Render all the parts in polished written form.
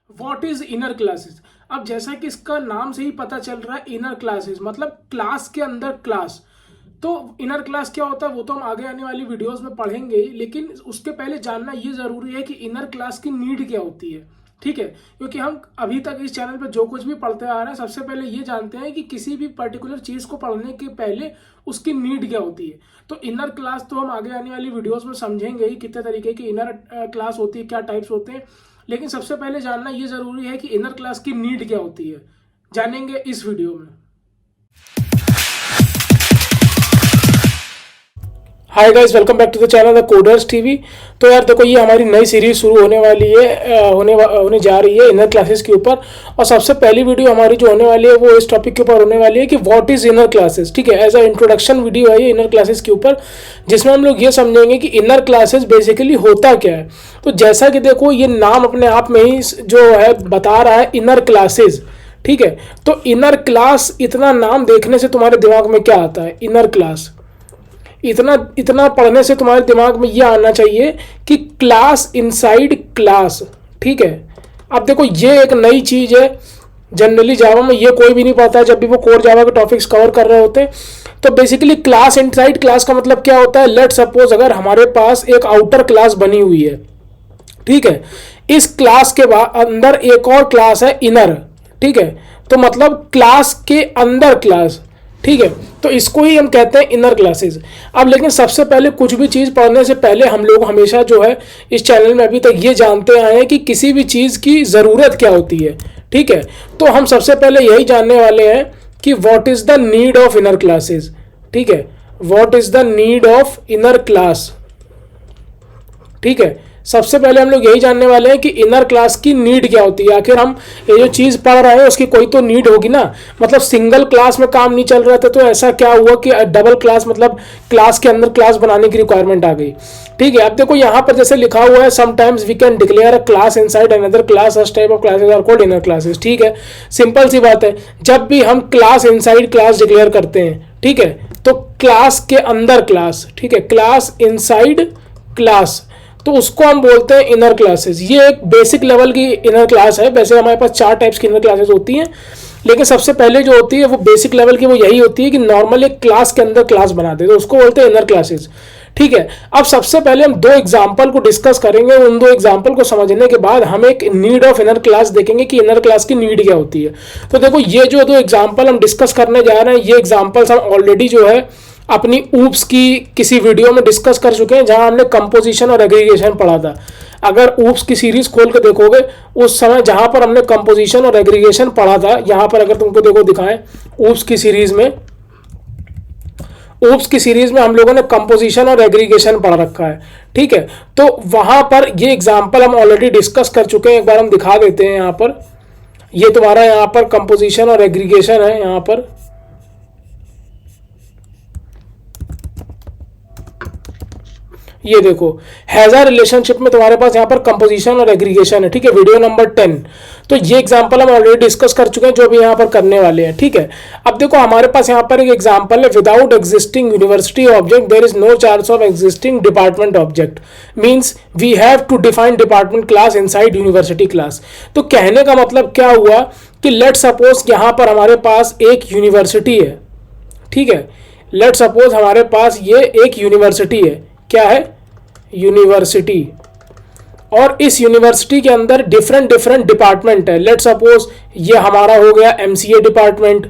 What is inner classes. अब जैसा कि इसका नाम से ही पता चल रहा है, इनर क्लासेस मतलब क्लास के अंदर क्लास। तो इनर क्लास क्या होता है वो तो हम आगे आने वाली वीडियोस में पढ़ेंगे ही, लेकिन उसके पहले जानना ये जरूरी है कि इनर क्लास की नीड क्या होती है। ठीक है, क्योंकि हम अभी तक इस चैनल पर जो कुछ भी पढ़ते आ रहे हैं सबसे पहले ये जानते हैं कि किसी भी पर्टिकुलर चीज को पढ़ने के पहले उसकी नीड क्या होती है। तो इनर क्लास तो हम आगे आने वाली वीडियोस में समझेंगे ही, कितने तरीके की इनर क्लास होती है, क्या टाइप्स होते हैं। लेकिन सबसे पहले जानना ये जरूरी है कि इनर क्लास की नीड क्या होती है, जानेंगे इस वीडियो में। Hi guys, welcome back to the channel the coders TV. तो यार देखो, ये हमारी नई सीरीज शुरू होने वाली है, होने जा रही है इनर क्लासेस के ऊपर। और सबसे पहली वीडियो हमारी जो होने वाली है वो इस टॉपिक के ऊपर होने वाली है कि व्हाट इज इनर क्लासेस। ठीक है, एज अ इंट्रोडक्शन वीडियो है ये इनर क्लासेस के ऊपर, जिसमें हम लोग ये समझेंगे कि इनर क्लासेस बेसिकली होता क्या है। तो जैसा कि देखो, ये नाम अपने आप में ही जो है बता रहा है इनर क्लासेस। ठीक है, तो इनर क्लास, इतना नाम देखने से तुम्हारे दिमाग में क्या आता है? Inner class. इतना इतना पढ़ने से तुम्हारे दिमाग में ये आना चाहिए कि क्लास इनसाइड क्लास। ठीक है, अब देखो ये एक नई चीज है, जनरली जावा में ये कोई भी नहीं पता है जब भी वो कोर जावा के टॉपिक्स कवर कर रहे होते हैं। तो बेसिकली क्लास इनसाइड क्लास का मतलब क्या होता है? लेट सपोज अगर हमारे पास एक आउटर क्लास बनी हुई है, ठीक है, इस क्लास के अंदर एक और क्लास है इनर। ठीक है, तो मतलब क्लास के अंदर क्लास। ठीक है, तो इसको ही हम कहते हैं इनर क्लासेस। अब लेकिन सबसे पहले कुछ भी चीज़ पढ़ने से पहले हम लोग हमेशा जो है इस चैनल में अभी तक ये जानते आए हैं कि किसी भी चीज़ की ज़रूरत क्या होती है। ठीक है, तो हम सबसे पहले यही जानने वाले हैं कि what is the need of inner classes. ठीक है, what is the need of inner class. ठीक है, सबसे पहले हम लोग यही जानने वाले हैं कि इनर क्लास की नीड क्या होती है। आखिर हम ये जो चीज़ पढ़ रहे हैं उसकी कोई तो नीड होगी ना। मतलब सिंगल क्लास में काम नहीं चल रहा था तो ऐसा क्या हुआ कि डबल क्लास, मतलब क्लास के अंदर क्लास बनाने की रिक्वायरमेंट आ गई। ठीक है, अब देखो यहाँ पर जैसे लिखा हुआ है, sometimes we can declare a class inside another class, such type of classes are called inner classes. ठीक है, सिंपल सी बात है, जब भी हम क्लास इनसाइड क्लास डिक्लेयर करते हैं, ठीक है, तो क्लास के अंदर क्लास, ठीक है, क्लास इनसाइड क्लास, तो उसको हम बोलते हैं इनर क्लासेस। ये एक बेसिक लेवल की इनर क्लास है। वैसे हमारे पास 4 टाइप्स की इनर क्लासेस होती हैं, लेकिन सबसे पहले जो होती है वो बेसिक लेवल की, वो यही होती है कि नॉर्मल एक क्लास के अंदर क्लास बनाते हैं, तो उसको बोलते हैं इनर क्लासेस। ठीक है, अब सबसे पहले हम 2 एग्जाम्पल को डिस्कस करेंगे। उन 2 एग्जाम्पल को समझने के बाद हम एक नीड ऑफ इनर क्लास देखेंगे कि इनर क्लास की नीड क्या होती है। तो देखो, ये जो 2 एग्जाम्पल हम डिस्कस करने जा रहे हैं, ये एग्जाम्पल्स हम ऑलरेडी जो है अपनी ऊप्स की किसी वीडियो में डिस्कस कर चुके हैं, जहां हमने कंपोजिशन और एग्रीगेशन पढ़ा था। अगर ऊप्स की सीरीज खोल के देखोगे, उस समय जहां पर हमने कंपोजिशन और एग्रीगेशन पढ़ा था, यहां पर अगर तुमको देखो दिखाएं, ऊप्स की सीरीज में हम लोगों ने कंपोजिशन और एग्रीगेशन पढ़ रखा है। ठीक है, तो वहां पर ये एग्जाम्पल हम ऑलरेडी डिस्कस कर चुके हैं। एक बार हम दिखा देते हैं। यहां पर ये तुम्हारा यहां पर कंपोजिशन और एग्रीगेशन है। यहां पर ये देखो, हैज़र रिलेशनशिप में तुम्हारे पास यहाँ पर कंपोजिशन और एग्रीगेशन है। ठीक है, वीडियो नंबर 10। तो ये एग्जांपल हम ऑलरेडी डिस्कस कर चुके हैं, जो भी यहाँ पर करने वाले हैं। ठीक है, अब देखो हमारे पास यहाँ पर एक एग्जांपल है, without existing university object there is no chance of existing department object, means we have to define department class inside university class. तो कहने का मतलब क्या हुआ कि लेट सपोज यहाँ पर हमारे पास एक यूनिवर्सिटी है। ठीक है, लेट सपोज हमारे पास ये एक यूनिवर्सिटी है। क्या है? यूनिवर्सिटी। और इस यूनिवर्सिटी के अंदर डिफरेंट डिफरेंट डिपार्टमेंट है। लेट सपोज ये हमारा हो गया एमसीए डिपार्टमेंट।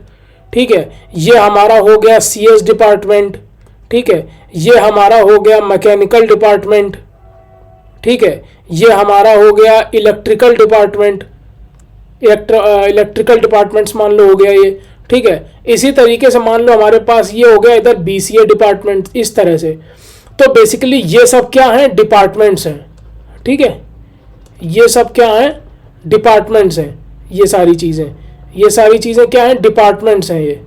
ठीक है, ये हमारा हो गया सीएस डिपार्टमेंट। ठीक है, ये हमारा हो गया मैकेनिकल डिपार्टमेंट। ठीक है, ये हमारा हो गया इलेक्ट्रिकल डिपार्टमेंट, इलेक्ट्रिकल डिपार्टमेंट्स मान लो हो गया ये। ठीक है, इसी तरीके से मान लो हमारे पास ये हो गया इधर बीसीए डिपार्टमेंट, इस तरह से। तो बेसिकली ये सब क्या हैं? डिपार्टमेंट्स हैं। ठीक है, ये सब क्या हैं? डिपार्टमेंट्स हैं। ये सारी चीजें क्या हैं? डिपार्टमेंट्स हैं ये।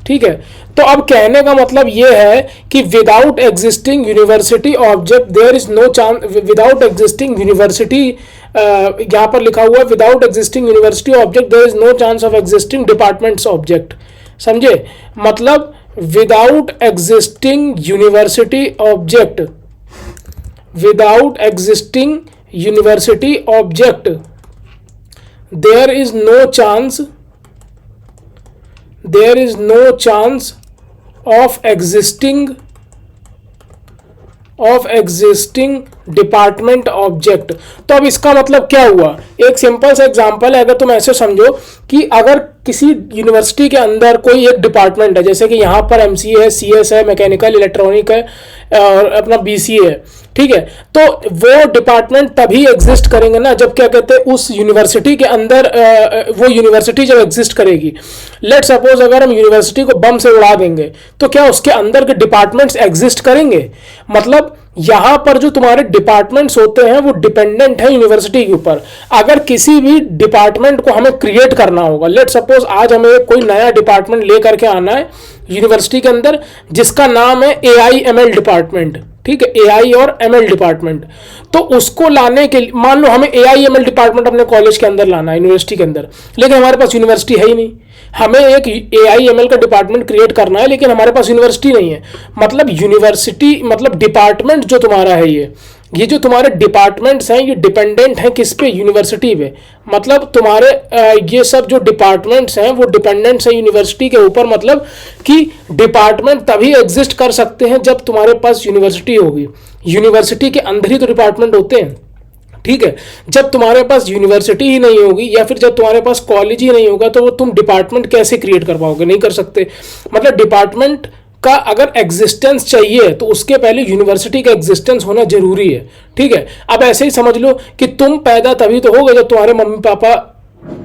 ठीक है, तो अब कहने का मतलब ये है कि without existing university object there is no chance, without existing university, यहां पर लिखा हुआ है without existing university object there is no chance of existing departments object. समझे? मतलब without existing university object, without existing university object there is no chance of existing department object. तो अब इसका मतलब क्या हुआ, एक सिंपल सा एग्जांपल है, अगर तुम ऐसे समझो कि अगर किसी यूनिवर्सिटी के अंदर कोई एक डिपार्टमेंट है, जैसे कि यहाँ पर एमसीए है, सीएस है, मैकेनिकल इलेक्ट्रॉनिक है और अपना बीसीए है, ठीक है, तो वो डिपार्टमेंट तभी एग्जिस्ट करेंगे ना जब क्या कहते हैं उस यूनिवर्सिटी के अंदर वो यूनिवर्सिटी जब एग्जिस्ट करेगी। लेट सपोज अगर हम यूनिवर्सिटी को बम से उड़ा देंगे तो क्या उसके अंदर के डिपार्टमेंट्स एग्जिस्ट करेंगे? मतलब यहां पर जो तुम्हारे डिपार्टमेंट्स होते हैं वो डिपेंडेंट है यूनिवर्सिटी के ऊपर। अगर किसी भी डिपार्टमेंट को हमें क्रिएट करना होगा, लेट सपोज आज हमें कोई नया डिपार्टमेंट लेकर के आना है यूनिवर्सिटी के अंदर जिसका नाम है AIML डिपार्टमेंट, ठीक है, AI और ML डिपार्टमेंट। तो उसको लाने के लिए मान लो हमें AIML डिपार्टमेंट अपने कॉलेज के अंदर लाना है, यूनिवर्सिटी के अंदर, लेकिन हमारे पास यूनिवर्सिटी है ही नहीं। हमें एक AIML का डिपार्टमेंट क्रिएट करना है लेकिन हमारे पास यूनिवर्सिटी नहीं है। मतलब यूनिवर्सिटी मतलब डिपार्टमेंट जो तुम्हारा है ये जो तुम्हारे डिपार्टमेंट्स हैं ये डिपेंडेंट हैं किस पे? यूनिवर्सिटी पे। मतलब तुम्हारे ये सब जो डिपार्टमेंट्स हैं वो डिपेंडेंट्स हैं यूनिवर्सिटी के ऊपर। मतलब कि डिपार्टमेंट तभी एग्जिस्ट कर सकते हैं जब तुम्हारे पास यूनिवर्सिटी होगी। यूनिवर्सिटी के अंदर ही तो डिपार्टमेंट होते हैं, ठीक है। जब तुम्हारे पास यूनिवर्सिटी ही नहीं होगी या फिर जब तुम्हारे पास कॉलेज ही नहीं होगा तो वो तुम डिपार्टमेंट कैसे क्रिएट कर पाओगे? नहीं कर सकते। मतलब डिपार्टमेंट का अगर एग्जिस्टेंस चाहिए तो उसके पहले यूनिवर्सिटी का एग्जिस्टेंस होना जरूरी है, ठीक है। अब ऐसे ही समझ लो कि तुम पैदा तभी तो होगे जब तुम्हारे मम्मी पापा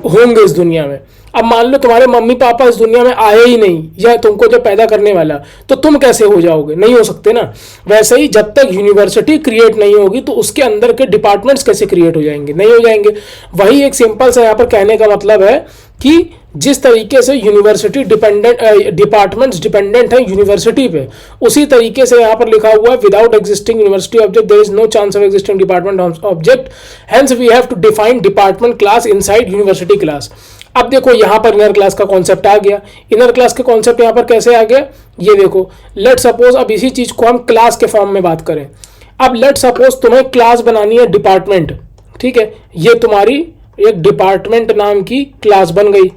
होंगे इस दुनिया में। अब मान लो तुम्हारे मम्मी पापा इस दुनिया में आए ही नहीं या तुमको जब पैदा करने वाला, तो तुम कैसे हो जाओगे? नहीं हो सकते ना। वैसे ही जब तक यूनिवर्सिटी क्रिएट नहीं होगी तो उसके अंदर के डिपार्टमेंट्स कैसे क्रिएट हो जाएंगे? नहीं हो जाएंगे। वही एक सिंपल सा यहाँ पर कहने का मतलब है कि जिस तरीके से यूनिवर्सिटी डिपार्टमेंट्स डिपेंडेंट है यूनिवर्सिटी पे, उसी तरीके से यहाँ पर लिखा हुआ है without existing university object there is no chance of existing department object, hence we have to define department class inside university class. अब देखो यहाँ पर इनर क्लास का कॉन्सेप्ट आ गया। इनर क्लास का कॉन्सेप्ट यहाँ पर कैसे आ गया, ये देखो। लेट सपोज अब इसी चीज को हम क्लास के फॉर्म में बात करें। अब लेट सपोज तुम्हें क्लास बनानी है डिपार्टमेंट, ठीक है, ये तुम्हारी एक डिपार्टमेंट नाम की क्लास बन गई,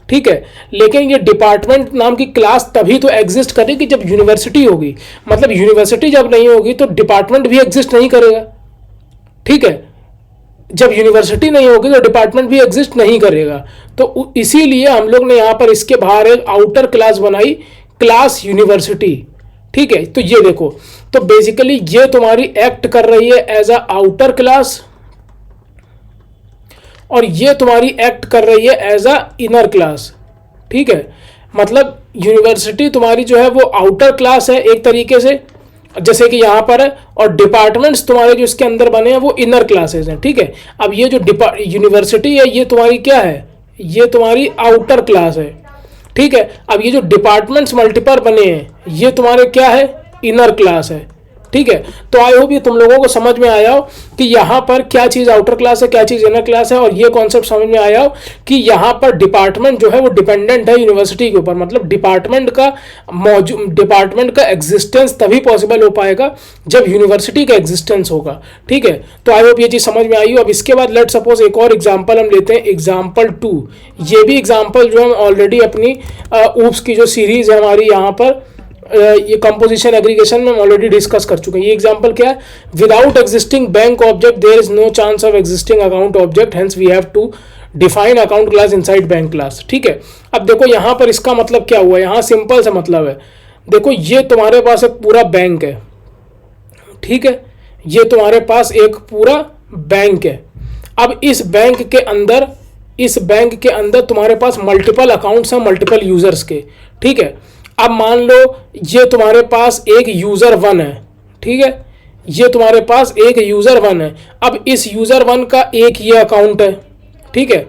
ठीक है। लेकिन ये डिपार्टमेंट नाम की क्लास तभी तो एग्जिस्ट करेगी जब यूनिवर्सिटी होगी। मतलब यूनिवर्सिटी जब नहीं होगी तो डिपार्टमेंट भी एग्जिस्ट नहीं करेगा, ठीक है। जब यूनिवर्सिटी नहीं होगी तो डिपार्टमेंट भी एग्जिस्ट नहीं करेगा। तो इसीलिए हम लोग ने यहाँ पर इसके बाहर एक आउटर क्लास बनाई, क्लास यूनिवर्सिटी, ठीक है। तो ये देखो, तो बेसिकली ये तुम्हारी एक्ट कर रही है एज अ आउटर क्लास और ये तुम्हारी एक्ट कर रही है एज अ इनर क्लास, ठीक है। मतलब यूनिवर्सिटी तुम्हारी जो है वो आउटर क्लास है एक तरीके से, जैसे कि यहाँ पर है, और डिपार्टमेंट्स तुम्हारे जो इसके अंदर बने हैं वो इनर क्लासेस हैं, ठीक है। अब ये जो यूनिवर्सिटी है ये तुम्हारी क्या है, ये तुम्हारी आउटर क्लास है, ठीक है। अब ये जो डिपार्टमेंट्स मल्टीपल बने हैं ये तुम्हारे क्या है, इनर क्लास है, ठीक है। तो आई होप ये तुम लोगों को समझ में आया हो कि यहाँ पर क्या चीज़ आउटर क्लास है, क्या चीज़ इनर क्लास है, और ये कॉन्सेप्ट समझ में आया हो कि यहाँ पर डिपार्टमेंट जो है वो डिपेंडेंट है यूनिवर्सिटी के ऊपर। मतलब डिपार्टमेंट का एग्जिस्टेंस तभी पॉसिबल हो पाएगा जब यूनिवर्सिटी का एग्जिस्टेंस होगा, ठीक है। तो आई होप ये चीज़ समझ में आई हो। अब इसके बाद लेट सपोज एक और एग्जाम्पल हम लेते हैं, एग्जाम्पल 2। ये भी एग्जाम्पल जो हम ऑलरेडी अपनी ऊप्स की जो सीरीज है हमारी यहाँ पर ये कंपोजिशन एग्रीगेशन में हम ऑलरेडी डिस्कस कर चुके हैं। ये एग्जांपल क्या है, without existing bank object there is no chance of existing account object, hence we have to define account class inside bank class, ठीक है। अब देखो यहाँ पर इसका मतलब क्या हुआ, यहाँ सिंपल सा मतलब है, देखो ये तुम्हारे पास एक पूरा बैंक है, ठीक है, ये तुम्हारे पास एक पूरा बैंक है। अब इस बैंक के अंदर तुम्हारे पास मल्टीपल अकाउंट्स हैं मल्टीपल यूजर्स के, ठीक है। अब मान लो ये तुम्हारे पास एक यूज़र 1 है, ठीक है, ये तुम्हारे पास एक यूज़र 1 है। अब इस यूज़र 1 का एक ये अकाउंट है, ठीक है,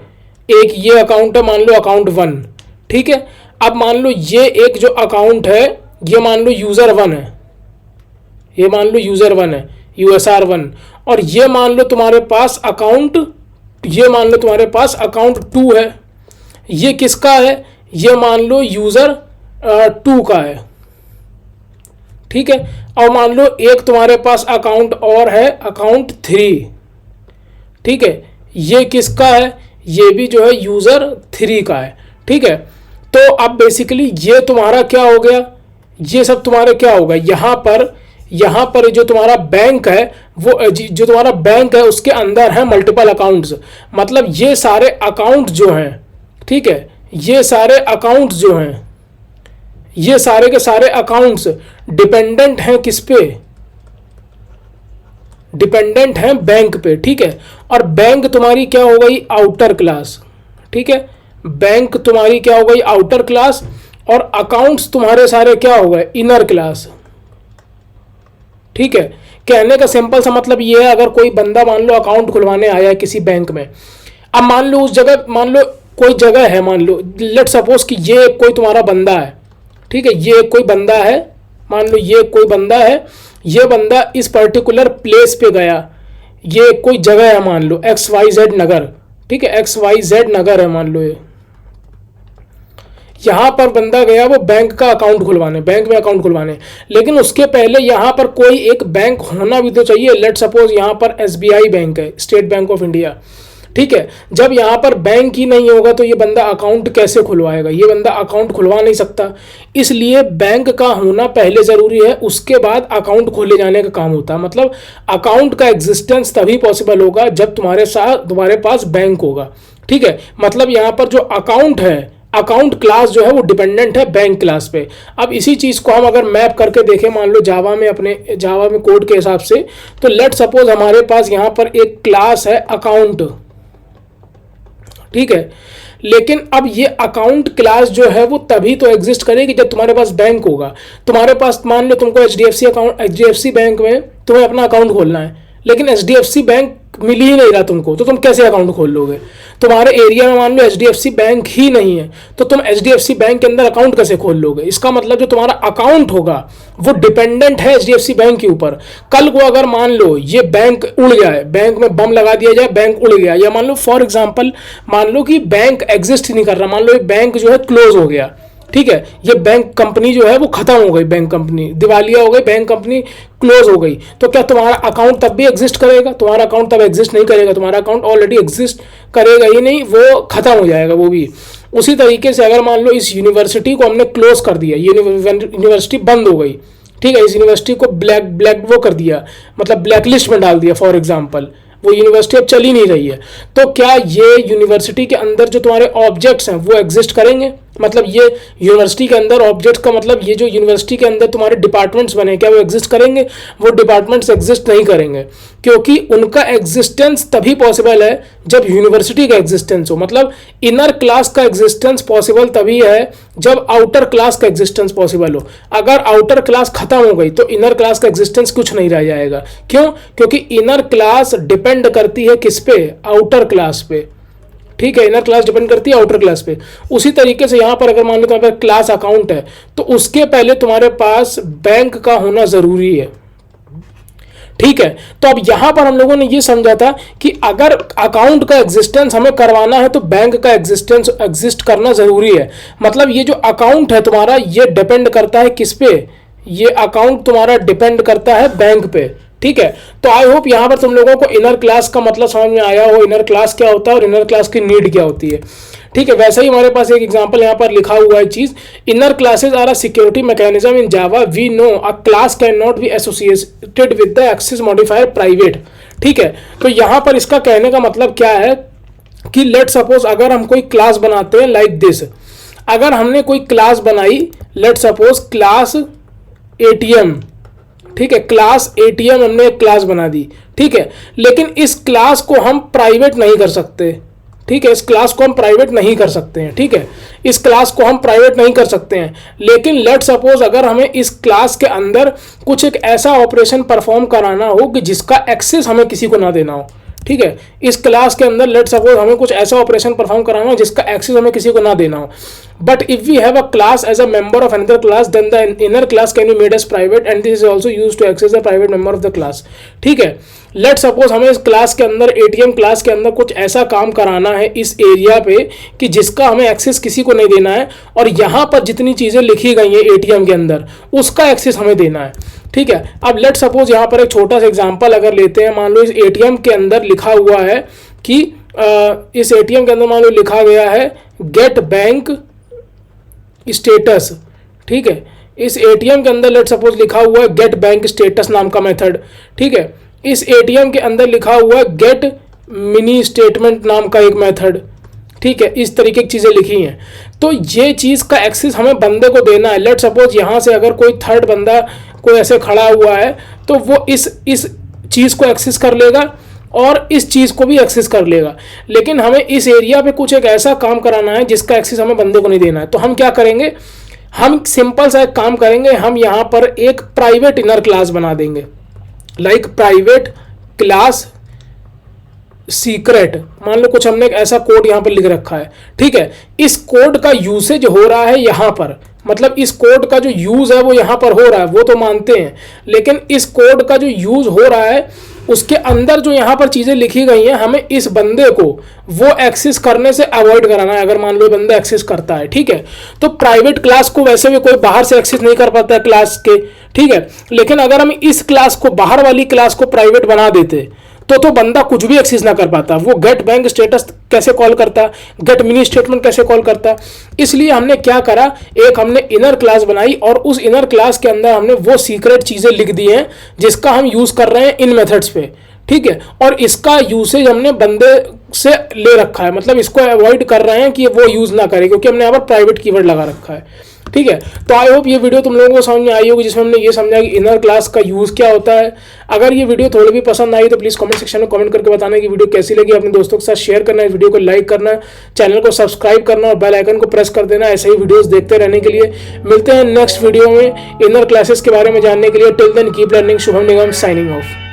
एक ये अकाउंट है, मान लो अकाउंट 1, ठीक है। अब मान लो ये एक जो अकाउंट है ये मान लो यूज़र 1 है, ये मान लो यूज़र 1 है, USR 1, और ये मान लो तुम्हारे पास अकाउंट, ये मान लो तुम्हारे पास अकाउंट 2 है। ये किसका है, ये मान लो यूज़र 2 का है, ठीक है। और मान लो एक तुम्हारे पास अकाउंट और है, अकाउंट 3, ठीक है, ये किसका है, ये भी जो है यूज़र 3 का है। ठीक है, तो अब बेसिकली ये तुम्हारा क्या हो गया, ये सब तुम्हारे क्या होगा, यहाँ पर जो तुम्हारा बैंक है, वो जो तुम्हारा बैंक है उसके अंदर है मल्टीपल अकाउंट्स। मतलब ये सारे अकाउंट जो हैं, ठीक है, ये सारे अकाउंट्स जो हैं, ये सारे के सारे अकाउंट्स डिपेंडेंट हैं किस पे, डिपेंडेंट हैं बैंक पे। ठीक है, और बैंक तुम्हारी क्या हो गई, आउटर क्लास। ठीक है, बैंक तुम्हारी क्या हो गई, आउटर क्लास, और अकाउंट्स तुम्हारे सारे क्या हो गए, इनर क्लास। ठीक है, कहने का सिंपल सा मतलब ये है, अगर कोई बंदा मान लो अकाउंट खुलवाने आया है किसी बैंक में, अब मान लो उस जगह, मान लो कोई जगह है, मान लो लेट सपोज कि ये कोई तुम्हारा बंदा है। ठीक है, ये कोई बंदा है, मान लो ये कोई बंदा है, ये बंदा इस पर्टिकुलर प्लेस पे गया, ये कोई जगह है, मान लो XYZ नगर। ठीक है, XYZ नगर है मान लो, ये यहाँ पर बंदा गया वो बैंक का अकाउंट खुलवाने, बैंक में अकाउंट खुलवाने, लेकिन उसके पहले यहाँ पर कोई एक बैंक होना भी तो चाहिए। लेट सपोज यहाँ पर SBI बैंक है, स्टेट बैंक ऑफ इंडिया। ठीक है, जब यहाँ पर बैंक ही नहीं होगा तो ये बंदा अकाउंट कैसे खुलवाएगा, ये बंदा अकाउंट खुलवा नहीं सकता। इसलिए बैंक का होना पहले ज़रूरी है, उसके बाद अकाउंट खोले जाने का काम होता है। मतलब अकाउंट का एग्जिस्टेंस तभी पॉसिबल होगा जब तुम्हारे पास बैंक होगा। ठीक है, मतलब यहाँ पर जो अकाउंट है, अकाउंट क्लास जो है वो डिपेंडेंट है बैंक क्लास पे। अब इसी चीज़ को हम अगर मैप करके देखें, मान लो जावा में, अपने जावा में कोड के हिसाब से, तो लेट सपोज हमारे पास यहाँ पर एक क्लास है अकाउंट। ठीक है, लेकिन अब ये अकाउंट क्लास जो है वो तभी तो एग्जिस्ट करेगी जब तुम्हारे पास बैंक होगा। तुम्हारे पास मान लो तुमको HDFC बैंक में तुम्हें अपना अकाउंट खोलना है, लेकिन HDFC बैंक मिल ही नहीं रहा तुमको, तो तुम कैसे अकाउंट खोल लोगे। तुम्हारे एरिया में मान लो HDFC बैंक ही नहीं है, तो तुम HDFC बैंक के अंदर अकाउंट कैसे खोल लोगे। इसका मतलब जो तुम्हारा अकाउंट होगा वो डिपेंडेंट है HDFC बैंक के ऊपर। कल को अगर मान लो ये बैंक उड़ जाए, बैंक में बम लगा दिया जाए, बैंक उड़ गया, या मान लो फॉर एग्जाम्पल मान लो कि बैंक एग्जिस्ट ही नहीं कर रहा, मान लो ये बैंक जो है क्लोज हो गया। ठीक है, ये बैंक कंपनी जो है वो खत्म हो गई, बैंक कंपनी दिवालिया हो गई, बैंक कंपनी क्लोज हो गई, तो क्या तुम्हारा अकाउंट तब भी एग्जिस्ट करेगा? तुम्हारा अकाउंट तब एग्जिस्ट नहीं करेगा, तुम्हारा अकाउंट ऑलरेडी एग्जिस्ट करेगा ही नहीं, वो खत्म हो जाएगा वो भी। उसी तरीके से अगर मान लो इस यूनिवर्सिटी को हमने क्लोज कर दिया, यूनिवर्सिटी बंद हो गई, ठीक है, इस यूनिवर्सिटी को ब्लैक वो कर दिया, मतलब ब्लैक लिस्ट में डाल दिया फॉर एग्जाम्पल, वो यूनिवर्सिटी अब चल ही नहीं रही है, तो क्या ये यूनिवर्सिटी के अंदर जो तुम्हारे ऑब्जेक्ट्स हैं वो एग्जिस्ट करेंगे? मतलब ये यूनिवर्सिटी के अंदर ऑब्जेक्ट का मतलब ये जो यूनिवर्सिटी के अंदर तुम्हारे डिपार्टमेंट्स बने, क्या वो एग्जिस्ट करेंगे? वो डिपार्टमेंट्स एग्जिस्ट नहीं करेंगे, क्योंकि उनका एग्जिस्टेंस तभी पॉसिबल है जब यूनिवर्सिटी का एग्जिस्टेंस हो। मतलब इनर क्लास का एग्जिस्टेंस पॉसिबल तभी है जब आउटर क्लास का एग्जिस्टेंस पॉसिबल हो। अगर आउटर क्लास खत्म हो गई तो इनर क्लास का एग्जिस्टेंस कुछ नहीं रह जाएगा। क्यों? क्योंकि इनर क्लास डिपेंड करती है किस पे? आउटर क्लास पे। ठीक है, इनर क्लास डिपेंड करती है आउटर क्लास पे। उसी तरीके से यहाँ पर अगर मान लो तुम्हारे पास क्लास अकाउंट है, तो उसके पहले तुम्हारे पास बैंक का होना जरूरी है। ठीक है, तो अब यहां पर हम लोगों ने ये समझा था कि अगर अकाउंट का एग्जिस्टेंस हमें करवाना है तो बैंक का एग्जिस्टेंस एग्जिस्ट करना जरूरी है। मतलब ये जो अकाउंट है तुम्हारा, ये डिपेंड करता है किस पे? ये अकाउंट तुम्हारा डिपेंड करता है बैंक पे। ठीक है, तो आई होप यहां पर तुम लोगों को इनर क्लास का मतलब समझ में आया हो, इनर क्लास क्या होता है और इनर क्लास की नीड क्या होती है। ठीक है, वैसे ही हमारे पास एक एग्जांपल यहाँ पर लिखा हुआ है चीज, inner classes are a security mechanism in Java, we know a class can not be associated with the access modifier private. ठीक है, तो यहाँ पर इसका कहने का मतलब क्या है कि लेट सपोज अगर हम कोई क्लास बनाते हैं लाइक दिस, अगर हमने कोई क्लास बनाई, लेट सपोज क्लास ATM, ठीक है, क्लास ATM हमने एक क्लास बना दी, ठीक है, लेकिन इस क्लास को हम प्राइवेट नहीं कर सकते। ठीक है, इस क्लास को हम प्राइवेट नहीं कर सकते हैं। ठीक है, इस क्लास को हम प्राइवेट नहीं कर सकते हैं, लेकिन लेट सपोज अगर हमें इस क्लास के अंदर कुछ एक ऐसा ऑपरेशन परफॉर्म कराना हो कि जिसका एक्सेस हमें किसी को ना देना हो। ठीक है, इस क्लास के अंदर लेट सपोज हमें कुछ ऐसा ऑपरेशन परफॉर्म कराना हो जिसका एक्सेस हमें किसी को ना देना हो, But if we have a class as a member of another class, then the inner class can be made as private and this is also used to access the private member of the class. ठीक है, let suppose हमें इस class के अंदर, ATM class के अंदर कुछ ऐसा काम कराना है इस एरिया पे कि जिसका हमें एक्सेस किसी को नहीं देना है, और यहाँ पर जितनी चीज़ें लिखी गई हैं एटीएम के अंदर उसका एक्सेस हमें देना है। ठीक है, अब लेट सपोज यहाँ पर एक छोटा सा एग्जांपल अगर लेते हैं, मान लो इस एटीएम के अंदर लिखा हुआ है कि इस एटीएम के अंदर मान लो लिखा गया है गेट बैंक स्टेटस। ठीक है, इस एटीएम के अंदर लेट सपोज लिखा हुआ है गेट बैंक स्टेटस नाम का मेथड। ठीक है, इस एटीएम के अंदर लिखा हुआ है गेट मिनी स्टेटमेंट नाम का एक मेथड। ठीक है, इस तरीके की चीज़ें लिखी हैं। तो ये चीज़ का एक्सेस हमें बंदे को देना है। लेट सपोज यहाँ से अगर कोई थर्ड बंदा कोई ऐसे खड़ा हुआ है तो वो इस चीज़ को एक्सेस कर लेगा और इस चीज़ को भी एक्सेस कर लेगा, लेकिन हमें इस एरिया पे कुछ एक ऐसा काम कराना है जिसका एक्सेस हमें बंदे को नहीं देना है। तो हम क्या करेंगे, हम सिंपल सा एक काम करेंगे, हम यहाँ पर एक प्राइवेट इनर क्लास बना देंगे, लाइक प्राइवेट क्लास सीक्रेट। मान लो कुछ हमने एक ऐसा कोड यहाँ पर लिख रखा है। ठीक है, इस कोड का यूसेज हो रहा है यहाँ पर, मतलब इस कोड का जो यूज है वो यहाँ पर हो रहा है, वो तो मानते हैं, लेकिन इस कोड का जो यूज हो रहा है उसके अंदर जो यहाँ पर चीज़ें लिखी गई हैं हमें इस बंदे को वो एक्सेस करने से अवॉइड कराना है, अगर मान लो बंदा एक्सेस करता है। ठीक है, तो प्राइवेट क्लास को वैसे भी कोई बाहर से एक्सेस नहीं कर पाता है क्लास के। ठीक है, लेकिन अगर हम इस क्लास को, बाहर वाली क्लास को प्राइवेट बना देते तो बंदा कुछ भी एक्सेस ना कर पाता। वो गेट बैंक स्टेटस कैसे कॉल करता, गेट मिनी स्टेटमेंट कैसे कॉल करता। इसलिए हमने क्या करा, एक हमने इनर क्लास बनाई और उस इनर क्लास के अंदर हमने वो सीक्रेट चीज़ें लिख दी हैं जिसका हम यूज़ कर रहे हैं इन मेथड्स पे। ठीक है, और इसका यूसेज हमने बंदे से ले रखा है, मतलब इसको अवॉइड कर रहे हैं कि वो यूज़ ना करे, क्योंकि हमने यहाँ पर प्राइवेट कीवर्ड लगा रखा है। ठीक है, तो आई होप ये वीडियो तुम लोगों को समझ में आई होगी, जिसमें हमने ये समझा कि इनर क्लास का यूज़ क्या होता है। अगर ये वीडियो थोड़ी भी पसंद आई तो प्लीज़ कमेंट सेक्शन में कमेंट करके बताना कि वीडियो कैसी लगी। अपने दोस्तों के साथ शेयर करना, इस वीडियो को लाइक करना, चैनल को सब्सक्राइब करना और बेल आइकन को प्रेस कर देना ऐसे ही वीडियोज़ देखते रहने के लिए। मिलते हैं नेक्स्ट वीडियो में इनर क्लासेस के बारे में जानने के लिए। Till then keep learning. Shubham Nigam signing of.